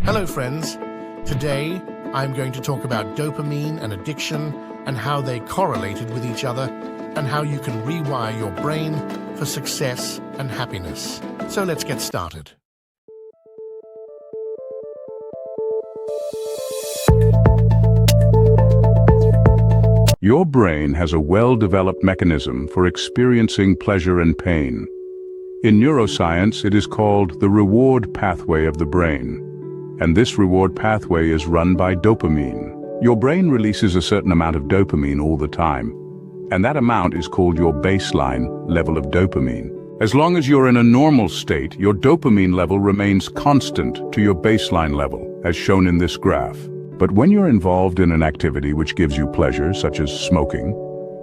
Hello friends, today I'm going to talk about dopamine and addiction and how they correlated with each other and how you can rewire your brain for success and happiness. So let's get started. Your brain has a well-developed mechanism for experiencing pleasure and pain. In neuroscience, it is called the reward pathway of the brain. And this reward pathway is run by dopamine. Your brain releases a certain amount of dopamine all the time, and that amount is called your baseline level of dopamine. As long as you're in a normal state, your dopamine level remains constant to your baseline level, as shown in this graph. But when you're involved in an activity which gives you pleasure, such as smoking,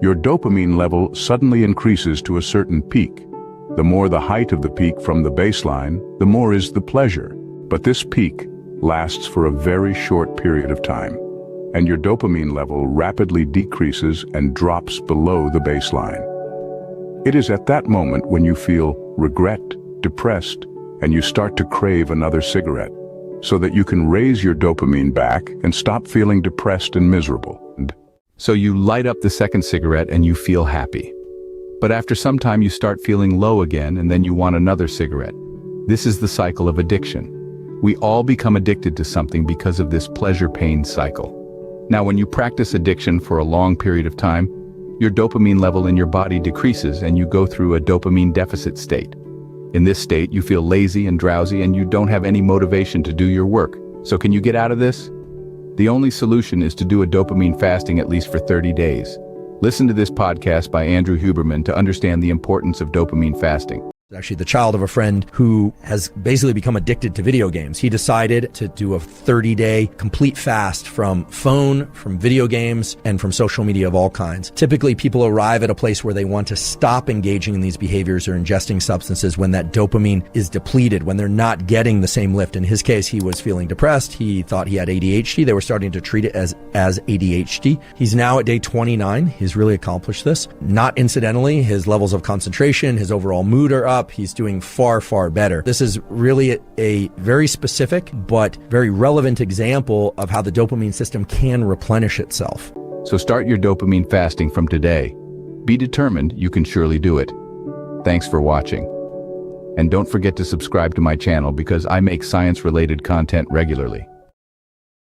your dopamine level suddenly increases to a certain peak. The more the height of the peak from the baseline, the more is the pleasure. But this peak lasts for a very short period of time, and your dopamine level rapidly decreases and drops below the baseline. It is at that moment when you feel regret, depressed, and you start to crave another cigarette, so that you can raise your dopamine back and stop feeling depressed and miserable. So you light up the second cigarette and you feel happy. But after some time you start feeling low again and then you want another cigarette. This is the cycle of addiction. We all become addicted to something because of this pleasure-pain cycle. Now, when you practice addiction for a long period of time, your dopamine level in your body decreases and you go through a dopamine deficit state. In this state, you feel lazy and drowsy and you don't have any motivation to do your work. So can you get out of this? The only solution is to do a dopamine fasting at least for 30 days. Listen to this podcast by Andrew Huberman to understand the importance of dopamine fasting. Actually the child of a friend who has basically become addicted to video games. He decided to do a 30-day complete fast from phone, from video games, and from social media of all kinds. Typically, people arrive at a place where they want to stop engaging in these behaviors or ingesting substances when that dopamine is depleted, when they're not getting the same lift. In his case, he was feeling depressed. He thought he had ADHD. They were starting to treat it as ADHD. He's now at day 29. He's really accomplished this. Not incidentally, his levels of concentration, his overall mood are up. He's doing far, far better. This is really a very specific but very relevant example of how the dopamine system can replenish itself. So start your dopamine fasting from today. Be determined, you can surely do it. Thanks for watching. And don't forget to subscribe to my channel because I make science-related content regularly.